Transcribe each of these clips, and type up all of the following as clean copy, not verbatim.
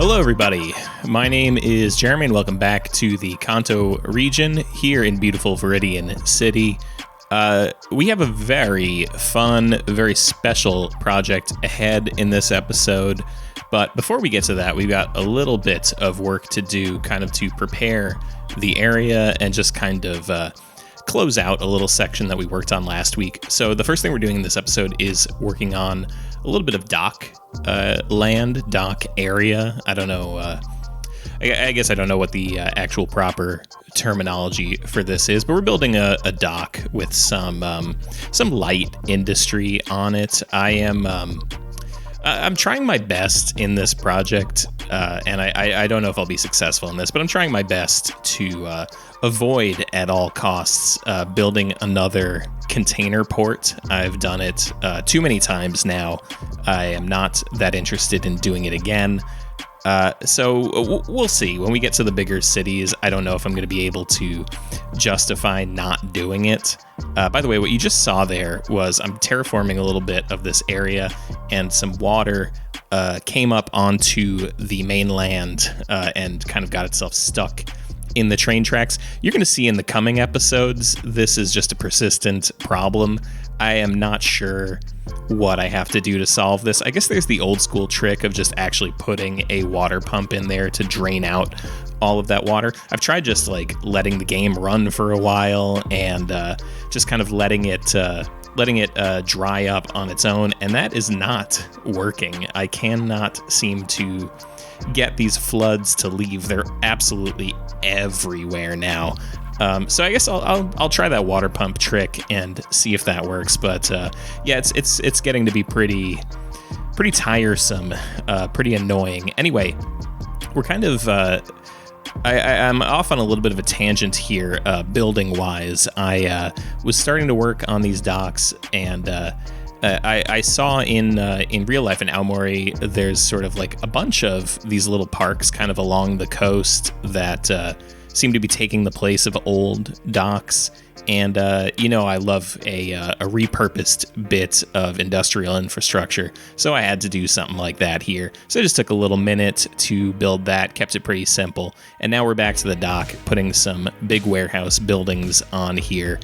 Hello everybody, my name is Jeremy and welcome back to the Kanto region here in beautiful Viridian City. We have a very fun, very special project ahead in this episode, but before we get to that, we've got a little bit of work to do kind of to prepare the area and just kind of close out a little section that we worked on last week. So the first thing we're doing in this episode is working on a little bit of dock area. I don't know. I guess I don't know what the actual proper terminology for this is, but we're building a dock with some light industry on it. I'm trying my best in this project, and I don't know if I'll be successful in this, but I'm trying my best to avoid at all costs building another container port. I've done it too many times now. I am not that interested in doing it again. So we'll see. When we get to the bigger cities, I don't know if I'm going to be able to justify not doing it. By the way, what you just saw there was I'm terraforming a little bit of this area, and some water came up onto the mainland and kind of got itself stuck in the train tracks. You're going to see in the coming episodes, this is just a persistent problem. I am not sure what I have to do to solve this. I guess there's the old school trick of just actually putting a water pump in there to drain out all of that water. I've tried just like letting the game run for a while and just kind of letting it dry up on its own, and that is not working. I cannot seem to get these floods to leave. They're absolutely everywhere now. So I guess I'll try that water pump trick and see if that works. But yeah, it's getting to be pretty tiresome, pretty annoying. Anyway, we're kind of I'm off on a little bit of a tangent here, building wise. I was starting to work on these docks, and I saw in real life in Aomori, there's sort of like a bunch of these little parks kind of along the coast that seem to be taking the place of old docks. And, I love a repurposed bit of industrial infrastructure, so I had to do something like that here. So I just took a little minute to build that, kept it pretty simple, and now we're back to the dock, putting some big warehouse buildings on here.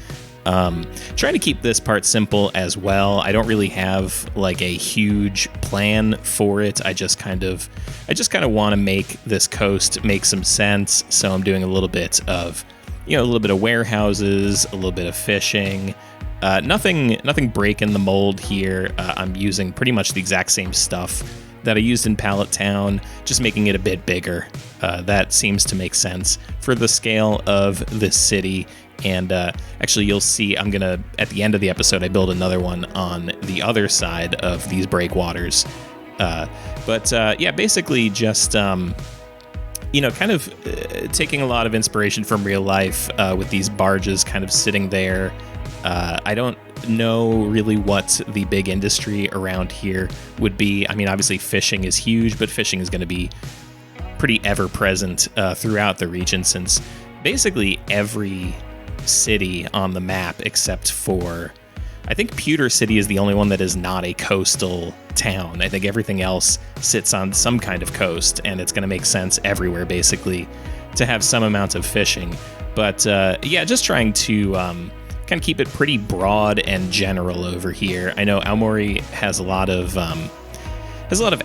Trying to keep this part simple as well. I don't really have like a huge plan for it. I just kind of want to make this coast make some sense. So I'm doing a little bit of warehouses, a little bit of fishing. Nothing breaking the mold here. I'm using pretty much the exact same stuff that I used in Pallet Town, just making it a bit bigger. That seems to make sense for the scale of this city. And actually, you'll see at the end of the episode, I build another one on the other side of these breakwaters. Basically just, kind of taking a lot of inspiration from real life with these barges kind of sitting there. I don't know really what the big industry around here would be. I mean, obviously fishing is huge, but fishing is going to be pretty ever-present throughout the region, since basically every city on the map, except for I think Pewter City is the only one that is not a coastal town. I think everything else sits on some kind of coast, and it's going to make sense everywhere basically to have some amount of fishing. But just trying to kind of keep it pretty broad and general over here. I know Aomori has a lot of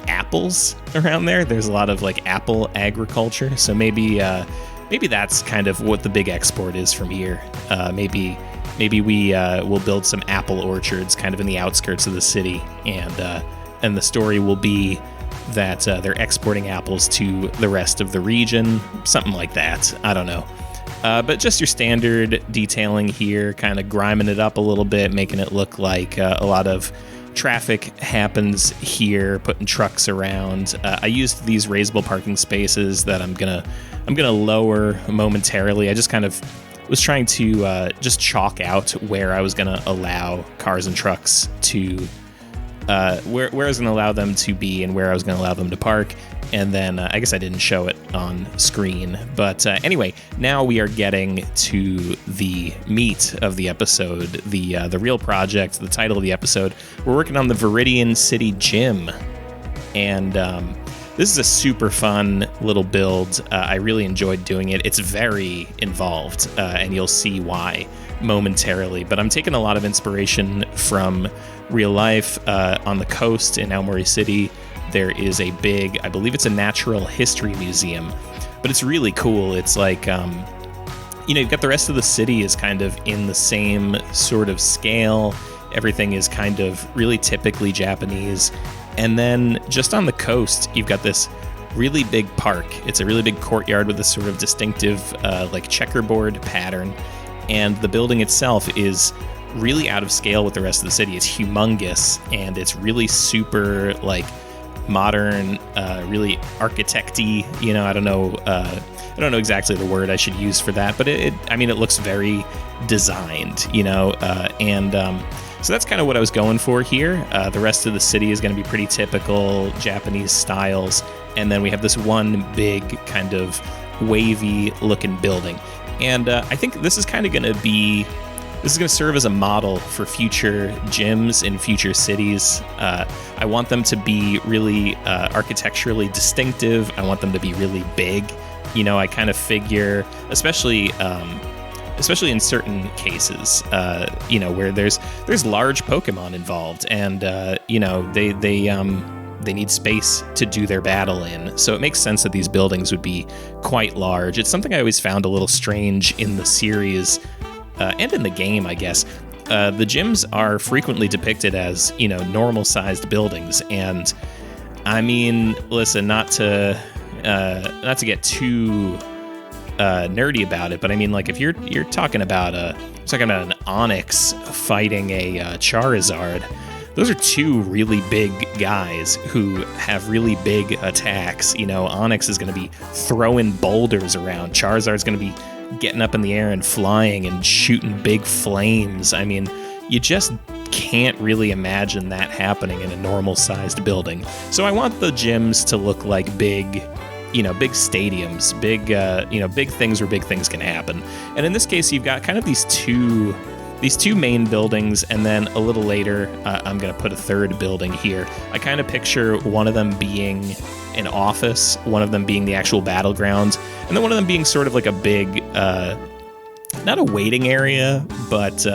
apples around there. There's a lot of like apple agriculture, so maybe that's kind of what the big export is from here. Maybe we will build some apple orchards kind of in the outskirts of the city, and the story will be that they're exporting apples to the rest of the region, something like that. I don't know. But just your standard detailing here, kind of griming it up a little bit, making it look like a lot of traffic happens here, putting trucks around. I used these raisable parking spaces that I'm gonna lower momentarily. I just kind of was trying to just chalk out where I was gonna allow cars and trucks to where I was gonna allow them to be and where I was gonna allow them to park. And then I guess I didn't show it on screen. But anyway, now we are getting to the meat of the episode, the real project, the title of the episode. We're working on the Viridian City Gym. And this is a super fun little build. I really enjoyed doing it. It's very involved, and you'll see why momentarily. But I'm taking a lot of inspiration from real life. On the coast in Aomori City, there is a big, I believe it's a natural history museum, but it's really cool. It's like, you've got the rest of the city is kind of in the same sort of scale. Everything is kind of really typically Japanese. And then just on the coast, you've got this really big park. It's a really big courtyard with this sort of distinctive like checkerboard pattern. And the building itself is really out of scale with the rest of the city. It's humongous, and it's really super like modern, really architect-y. I don't know exactly the word I should use for that, but it looks very designed, so that's kind of what I was going for here. The rest of the city is going to be pretty typical Japanese styles. And then we have this one big kind of wavy looking building. And I think this is kind of going to serve as a model for future gyms in future cities. I want them to be really architecturally distinctive. I want them to be really big. I kind of figure, especially in certain cases, where there's large Pokemon involved, and they need space to do their battle in. So it makes sense that these buildings would be quite large. It's something I always found a little strange in the series and in the game, I guess. The gyms are frequently depicted as normal-sized buildings, and listen, not to get too nerdy about it, but if you're talking about an Onyx fighting a Charizard, those are two really big guys who have really big attacks. Onyx is going to be throwing boulders around. Charizard's going to be getting up in the air and flying and shooting big flames. You just can't really imagine that happening in a normal-sized building. So I want the gyms to look like big stadiums, big things where big things can happen. And in this case, you've got kind of these two main buildings, and then a little later, I'm going to put a third building here. I kind of picture one of them being an office, one of them being the actual battleground, and then one of them being sort of like a big, not a waiting area, but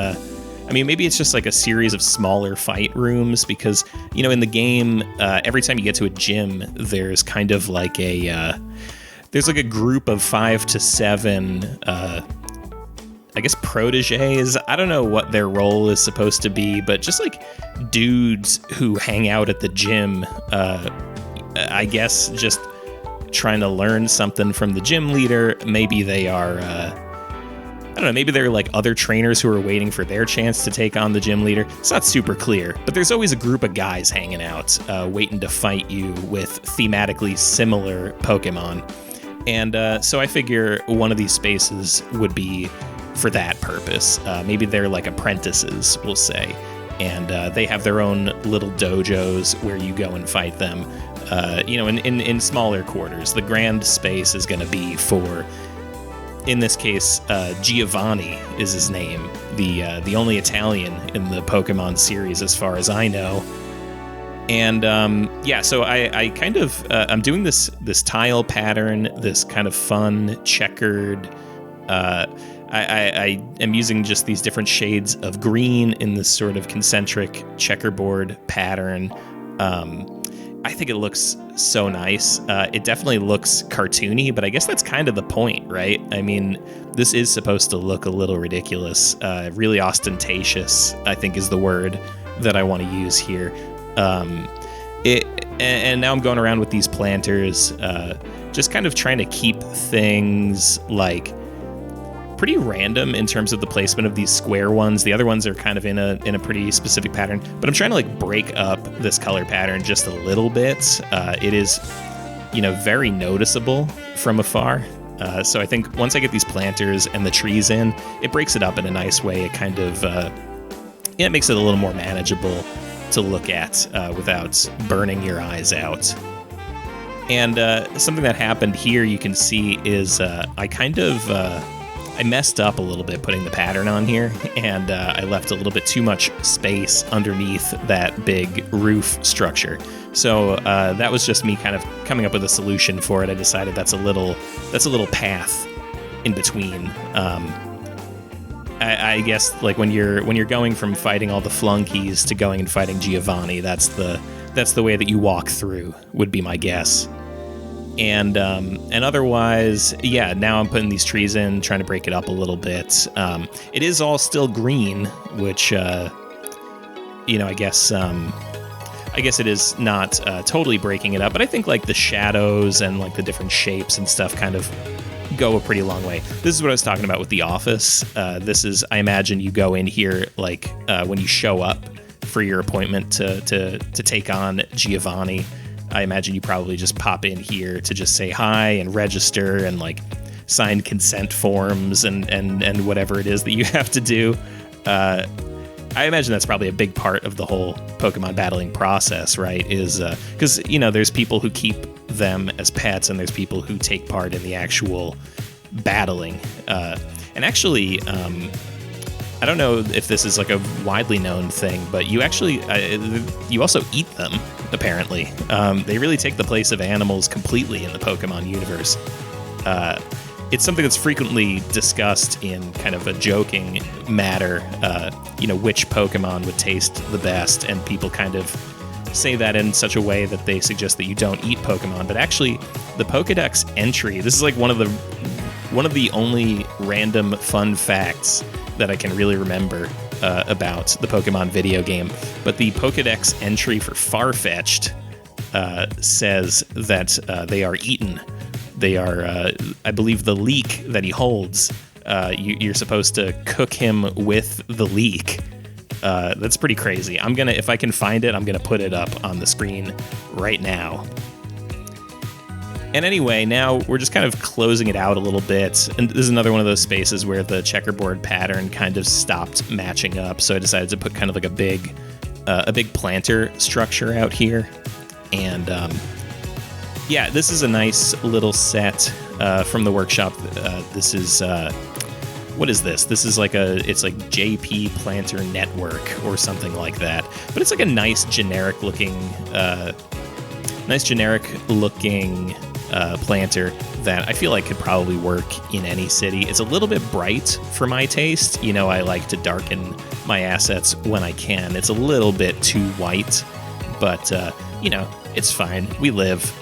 maybe it's just like a series of smaller fight rooms, because, in the game, every time you get to a gym, there's kind of like there's like a group of 5 to 7, I guess, proteges. I don't know what their role is supposed to be, but just like dudes who hang out at the gym, I guess just trying to learn something from the gym leader. Maybe they are, I don't know, maybe they're like other trainers who are waiting for their chance to take on the gym leader. It's not super clear, but there's always a group of guys hanging out, waiting to fight you with thematically similar Pokemon. And so I figure one of these spaces would be for that purpose. Maybe they're like apprentices, we'll say, and they have their own little dojos where you go and fight them, in smaller quarters. The grand space is going to be for, in this case, Giovanni is his name, the only Italian in the Pokemon series as far as I know. And so I kind of I'm doing this tile pattern, this kind of fun checkered. I am using just these different shades of green in this sort of concentric checkerboard pattern. I think it looks so nice. It definitely looks cartoony, but I guess that's kind of the point, right? This is supposed to look a little ridiculous, really ostentatious, I think is the word that I want to use here. And now I'm going around with these planters, just kind of trying to keep things like pretty random in terms of the placement of these square ones. The other ones are kind of in a pretty specific pattern, but I'm trying to like break up this color pattern just a little bit. It is, very noticeable from afar. So I think once I get these planters and the trees in, it breaks it up in a nice way. It kind of, it makes it a little more manageable to look at without burning your eyes out. And something that happened here, you can see, is I messed up a little bit putting the pattern on here, and I left a little bit too much space underneath that big roof structure. So that was just me kind of coming up with a solution for it. I decided that's a little path in between. I guess like when you're going from fighting all the flunkies to going and fighting Giovanni, that's the way that you walk through, would be my guess. And otherwise, yeah, now I'm putting these trees in, trying to break it up a little bit. It is all still green, which I guess it is not totally breaking it up, but I think like the shadows and like the different shapes and stuff kind of go a pretty long way. This is what I was talking about with The Office. This is, I imagine you go in here like when you show up for your appointment to take on Giovanni. I imagine you probably just pop in here to just say hi and register and like sign consent forms and whatever it is that you have to do. I imagine that's probably a big part of the whole Pokemon battling process, right? Is because, there's people who keep them as pets and there's people who take part in the actual battling. And actually, I don't know if this is like a widely known thing, but you also eat them, apparently. They really take the place of animals completely in the Pokemon universe. It's something that's frequently discussed in kind of a joking matter, which Pokemon would taste the best, and people kind of say that in such a way that they suggest that you don't eat Pokemon. But actually, the Pokedex entry, this is like one of the only random fun facts that I can really remember about the Pokemon video game. But the Pokedex entry for Farfetch'd says that they are eaten. They are, I believe, the leek that he holds. You're supposed to cook him with the leek. That's pretty crazy. If I can find it, I'm gonna put it up on the screen right now. And anyway, now we're just kind of closing it out a little bit. And this is another one of those spaces where the checkerboard pattern kind of stopped matching up. So I decided to put kind of like a big planter structure out here. And yeah, this is a nice little set from the workshop. This is what is this? This is like it's like JP Planter Network or something like that. But it's like a nice generic looking planter that I feel like could probably work in any city. It's a little bit bright for my taste. I like to darken my assets when I can. It's a little bit too white, but it's fine. We live.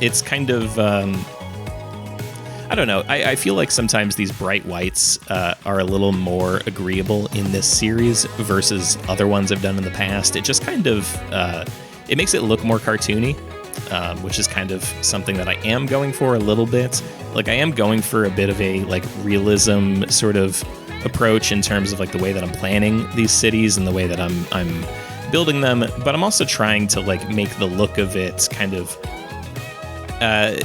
It's kind of I don't know. I feel like sometimes these bright whites are a little more agreeable in this series versus other ones I've done in the past. It just kind of it makes it look more cartoony, which is kind of something that I am going for a little bit. Like I am going for a bit of a like realism sort of approach in terms of like the way that I'm planning these cities and the way that I'm building them, but I'm also trying to like make the look of it kind of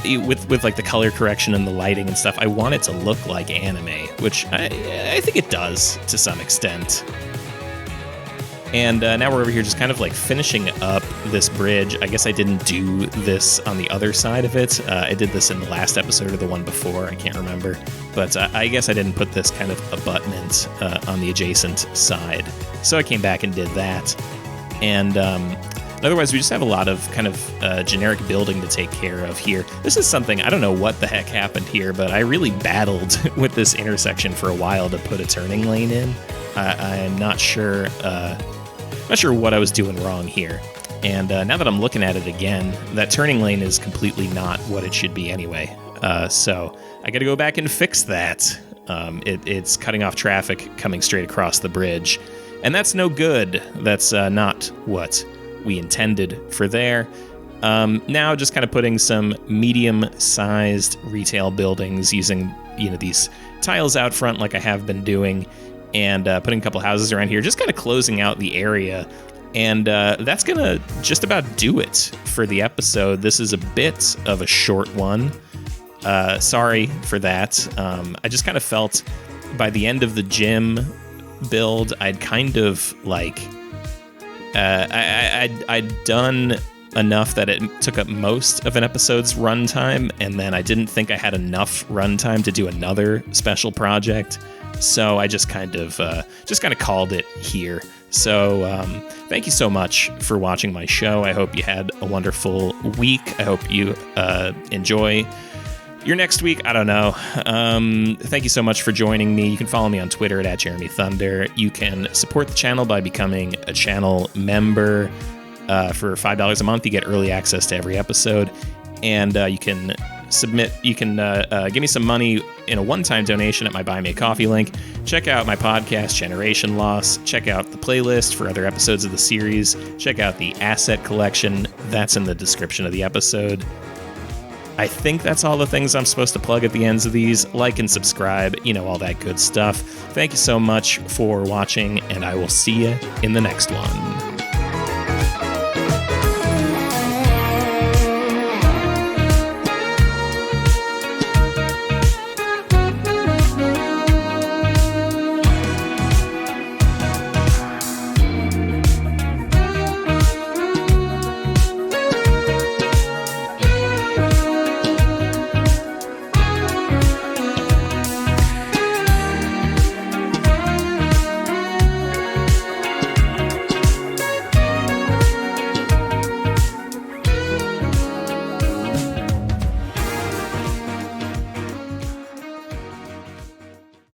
with like the color correction and the lighting and stuff. I want it to look like anime, which I think it does to some extent. And now we're over here just kind of like finishing up this bridge. I guess I didn't do this on the other side of it. I did this in the last episode or the one before. I can't remember. But I guess I didn't put this kind of abutment on the adjacent side. So I came back and did that. And otherwise, we just have a lot of kind of generic building to take care of here. This is something, I don't know what the heck happened here, but I really battled with this intersection for a while to put a turning lane in. I'm not sure what I was doing wrong here. And now that I'm looking at it again, that turning lane is completely not what it should be anyway. So I got to go back and fix that. It's cutting off traffic coming straight across the bridge. And that's no good. That's not what we intended for there. Now just kind of putting some medium-sized retail buildings using these tiles out front like I have been doing, and putting a couple houses around here, just kind of closing out the area. And that's going to just about do it for the episode. This is a bit of a short one. Sorry for that. I just kind of felt by the end of the gym build, I'd kind of like... I'd done enough that it took up most of an episode's runtime, and then I didn't think I had enough runtime to do another special project. So I just kind of called it here So thank you so much for watching my show. I hope you had a wonderful week. I hope you enjoy your next week. I don't know. Thank you so much for joining me. You can follow me on Twitter at Jeremy Thunder. You can support the channel by becoming a channel member. For $5 a month, you get early access to every episode. And you can give me some money in a one-time donation at my Buy Me a Coffee link. Check out my podcast, Generation Loss. Check out the playlist for other episodes of the series. Check out the asset collection. That's in the description of the episode. I think that's all the things I'm supposed to plug at the ends of these. Like and subscribe, all that good stuff. Thank you so much for watching, and I will see you in the next one.